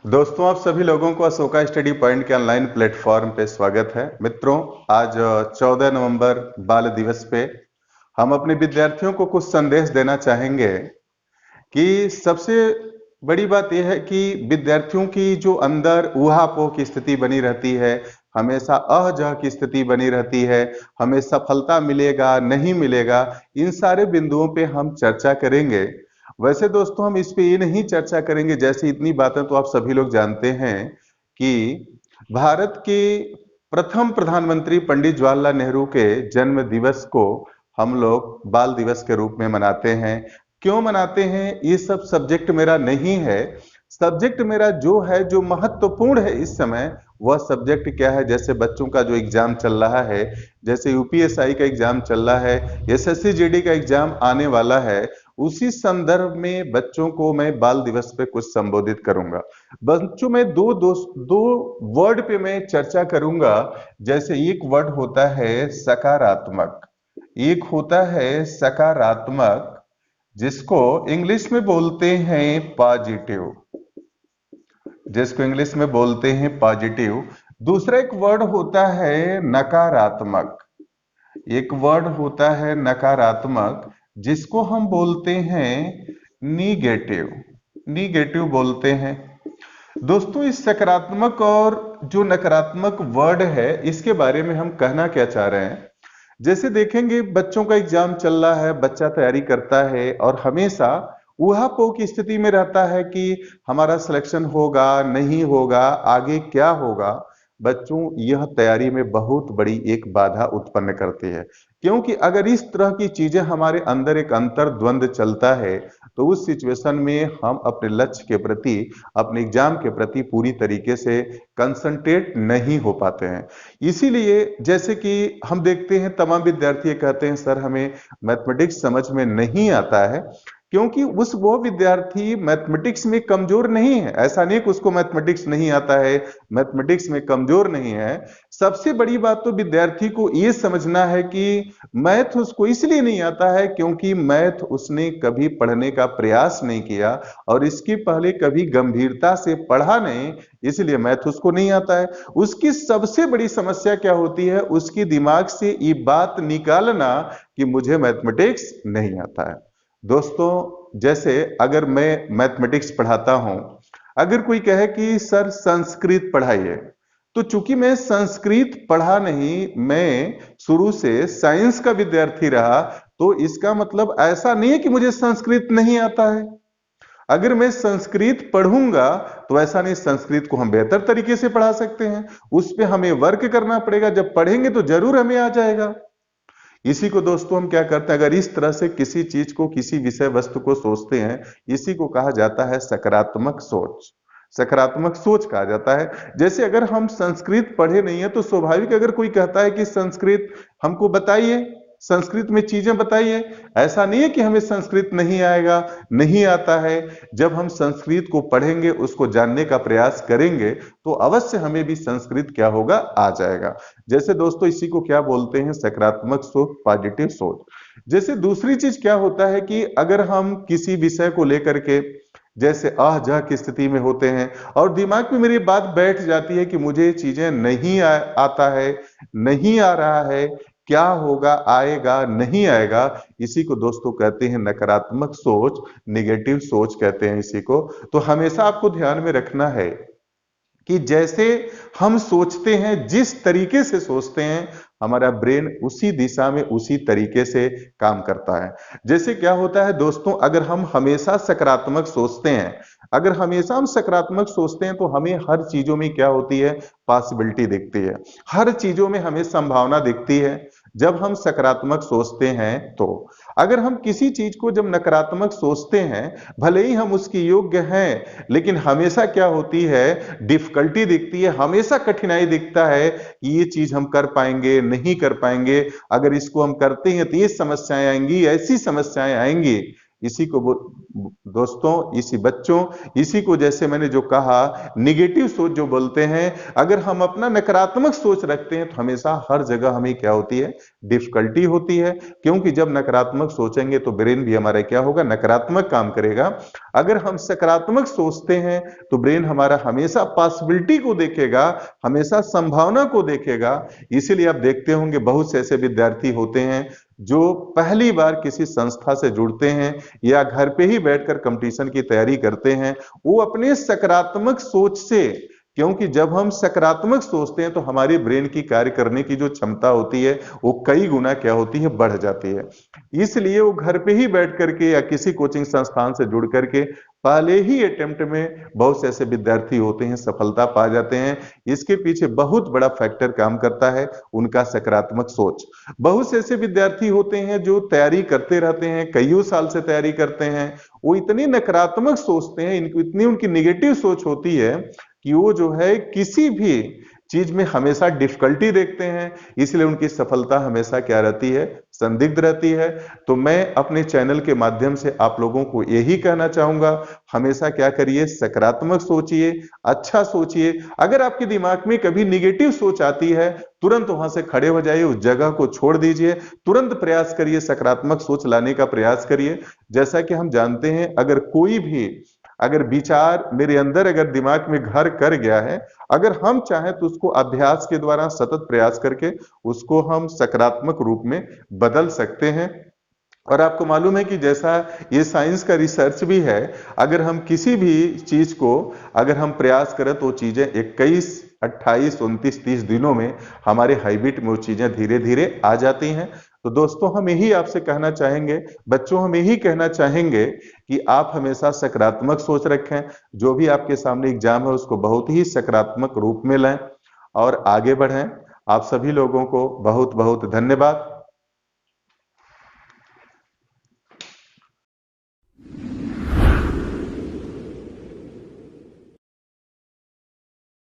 दोस्तों, आप सभी लोगों को अशोका स्टडी पॉइंट के ऑनलाइन प्लेटफॉर्म पे स्वागत है। मित्रों, आज 14 नवंबर बाल दिवस पे हम अपने विद्यार्थियों को कुछ संदेश देना चाहेंगे कि सबसे बड़ी बात यह है कि विद्यार्थियों की जो अंदर ऊहापोह की स्थिति बनी रहती है, हमेशा अह-जह की स्थिति बनी रहती है, हमें सफलता मिलेगा नहीं मिलेगा, इन सारे बिंदुओं पे हम चर्चा करेंगे। वैसे दोस्तों, हम इस पे ये नहीं चर्चा करेंगे, जैसे इतनी बातें तो आप सभी लोग जानते हैं कि भारत के प्रथम प्रधानमंत्री पंडित जवाहरलाल नेहरू के जन्म दिवस को हम लोग बाल दिवस के रूप में मनाते हैं। क्यों मनाते हैं, ये सब सब्जेक्ट मेरा नहीं है। सब्जेक्ट मेरा जो है, जो महत्वपूर्ण है इस समय, वह सब्जेक्ट क्या है। जैसे बच्चों का जो एग्जाम चल रहा है, जैसे यूपीएसआई का एग्जाम चल रहा है, एसएससी जीडी का एग्जाम आने वाला है, उसी संदर्भ में बच्चों को मैं बाल दिवस पे कुछ संबोधित करूंगा। बच्चों में दो वर्ड पे मैं चर्चा करूंगा। जैसे एक वर्ड होता है सकारात्मक, एक होता है सकारात्मक, जिसको इंग्लिश में बोलते हैं पॉजिटिव, जिसको इंग्लिश में बोलते हैं पॉजिटिव। दूसरा एक वर्ड होता है नकारात्मक, एक वर्ड होता है नकारात्मक, जिसको हम बोलते हैं निगेटिव, निगेटिव बोलते हैं। दोस्तों, इस सकारात्मक और जो नकारात्मक वर्ड है, इसके बारे में हम कहना क्या चाह रहे हैं। जैसे देखेंगे, बच्चों का एग्जाम चल रहा है, बच्चा तैयारी करता है और हमेशा ऊहापोह की स्थिति में रहता है कि हमारा सिलेक्शन होगा नहीं होगा, आगे क्या होगा। बच्चों, यह तैयारी में बहुत बड़ी एक बाधा उत्पन्न करती है, क्योंकि अगर इस तरह की चीजें हमारे अंदर एक अंतर्द्वंद चलता है, तो उस सिचुएशन में हम अपने लक्ष्य के प्रति, अपने एग्जाम के प्रति पूरी तरीके से कंसंट्रेट नहीं हो पाते हैं। इसीलिए जैसे कि हम देखते हैं, तमाम विद्यार्थी कहते हैं सर हमें मैथमेटिक्स समझ में नहीं आता है, क्योंकि वो विद्यार्थी मैथमेटिक्स में कमजोर नहीं है। ऐसा नहीं कि उसको मैथमेटिक्स नहीं आता है, मैथमेटिक्स में कमजोर नहीं है। सबसे बड़ी बात तो विद्यार्थी को यह समझना है कि मैथ उसको इसलिए नहीं आता है क्योंकि मैथ उसने कभी पढ़ने का प्रयास नहीं किया और इसके पहले कभी गंभीरता से पढ़ा नहीं, इसलिए मैथ उसको नहीं आता है। उसकी सबसे बड़ी समस्या क्या होती है, उसकी दिमाग से ये बात निकालना कि मुझे मैथमेटिक्स नहीं आता है। दोस्तों, जैसे अगर मैं मैथमेटिक्स पढ़ाता हूं, अगर कोई कहे कि सर संस्कृत पढ़ाइए, तो चूंकि मैं संस्कृत पढ़ा नहीं, मैं शुरू से साइंस का विद्यार्थी रहा, तो इसका मतलब ऐसा नहीं है कि मुझे संस्कृत नहीं आता है। अगर मैं संस्कृत पढ़ूंगा तो ऐसा नहीं, संस्कृत को हम बेहतर तरीके से पढ़ा सकते हैं, उस पे हमें वर्क करना पड़ेगा। जब पढ़ेंगे तो जरूर हमें आ जाएगा। इसी को दोस्तों हम क्या करते हैं, अगर इस तरह से किसी चीज को, किसी विषय वस्तु को सोचते हैं, इसी को कहा जाता है सकारात्मक सोच। सकारात्मक सोच कहा जाता है। जैसे अगर हम संस्कृत पढ़े नहीं है, तो स्वाभाविक अगर कोई कहता है कि संस्कृत हमको बताइए, संस्कृत में चीजें बताइए, ऐसा नहीं है कि हमें संस्कृत नहीं आएगा, नहीं आता है। जब हम संस्कृत को पढ़ेंगे, उसको जानने का प्रयास करेंगे, तो अवश्य हमें भी संस्कृत क्या होगा, आ जाएगा। जैसे दोस्तों, इसी को क्या बोलते हैं, सकारात्मक सोच, पॉजिटिव सोच। जैसे दूसरी चीज क्या होता है कि अगर हम किसी विषय को लेकर के जैसे आह जाह की स्थिति में होते हैं और दिमाग में मेरी बात बैठ जाती है कि मुझे ये चीजें नहीं आता है, नहीं आ रहा है, क्या होगा, आएगा नहीं आएगा, इसी को दोस्तों कहते हैं नकारात्मक सोच, निगेटिव सोच कहते हैं इसी को। तो हमेशा आपको ध्यान में रखना है कि जैसे हम सोचते हैं, जिस तरीके से सोचते हैं, हमारा ब्रेन उसी दिशा में, उसी तरीके से काम करता है। जैसे क्या होता है दोस्तों, अगर हम हमेशा सकारात्मक सोचते हैं, अगर हमेशा हम सकारात्मक सोचते हैं, तो हमें हर चीजों में क्या होती है, पॉसिबिलिटी दिखती है, हर चीजों में हमें संभावना दिखती है। जब हम सकारात्मक सोचते हैं, तो अगर हम किसी चीज को जब नकारात्मक सोचते हैं, भले ही हम उसके योग्य हैं, लेकिन हमेशा क्या होती है, डिफिकल्टी दिखती है, हमेशा कठिनाई दिखता है कि ये चीज हम कर पाएंगे नहीं कर पाएंगे, अगर इसको हम करते हैं तो ये समस्याएं आएंगी, ऐसी समस्याएं आएंगी। इसी को दोस्तों, इसी बच्चों, इसी को जैसे मैंने जो कहा निगेटिव सोच जो बोलते हैं, अगर हम अपना नकारात्मक सोच रखते हैं तो हमेशा हर जगह हमें क्या होती है, डिफिकल्टी होती है। क्योंकि जब नकारात्मक सोचेंगे तो ब्रेन भी हमारा क्या होगा, नकारात्मक काम करेगा। अगर हम सकारात्मक सोचते हैं तो ब्रेन हमारा हमेशा पॉसिबिलिटी को देखेगा, हमेशा संभावना को देखेगा। इसीलिए आप देखते होंगे बहुत से ऐसे विद्यार्थी होते हैं जो पहली बार किसी संस्था से जुड़ते हैं या घर पे ही बैठकर कंपटीशन की तैयारी करते हैं, वो अपने सकारात्मक सोच से, क्योंकि जब हम सकारात्मक सोचते हैं तो हमारी ब्रेन की कार्य करने की जो क्षमता होती है वो कई गुना क्या होती है, बढ़ जाती है। इसलिए वो घर पे ही बैठ करके या किसी कोचिंग संस्थान से जुड़ करके पहले ही अटेम्प्ट में बहुत से ऐसे विद्यार्थी होते हैं सफलता पा जाते हैं। इसके पीछे बहुत बड़ा फैक्टर काम करता है, उनका सकारात्मक सोच। बहुत से ऐसे विद्यार्थी होते हैं जो तैयारी करते रहते हैं, कईयों साल से तैयारी करते हैं, वो इतनी नकारात्मक सोचते हैं, इनको इतनी उनकी निगेटिव सोच होती है कि वो जो है किसी भी चीज में हमेशा डिफिकल्टी देखते हैं। इसलिए उनकी सफलता हमेशा क्या रहती है, संदिग्ध रहती है। तो मैं अपने चैनल के माध्यम से आप लोगों को यही कहना चाहूंगा, हमेशा क्या करिए, सकारात्मक सोचिए, अच्छा सोचिए। अगर आपके दिमाग में कभी निगेटिव सोच आती है, तुरंत वहां से खड़े हो जाइए, उस जगह को छोड़ दीजिए, तुरंत प्रयास करिए, सकारात्मक सोच लाने का प्रयास करिए। जैसा कि हम जानते हैं, अगर कोई भी अगर विचार मेरे अंदर अगर दिमाग में घर कर गया है, अगर हम चाहें तो उसको अभ्यास के द्वारा सतत प्रयास करके उसको हम सकारात्मक रूप में बदल सकते हैं। और आपको मालूम है कि जैसा ये साइंस का रिसर्च भी है, अगर हम किसी भी चीज को अगर हम प्रयास करें तो चीजें 21, 28, 29, 30 दिनों में हमारे हैबिट में वो चीजें धीरे धीरे आ जाती हैं। तो दोस्तों, हम यही आपसे कहना चाहेंगे, बच्चों हम यही कहना चाहेंगे कि आप हमेशा सकारात्मक सोच रखें। जो भी आपके सामने एग्जाम है उसको बहुत ही सकारात्मक रूप में लें और आगे बढ़ें। आप सभी लोगों को बहुत बहुत धन्यवाद।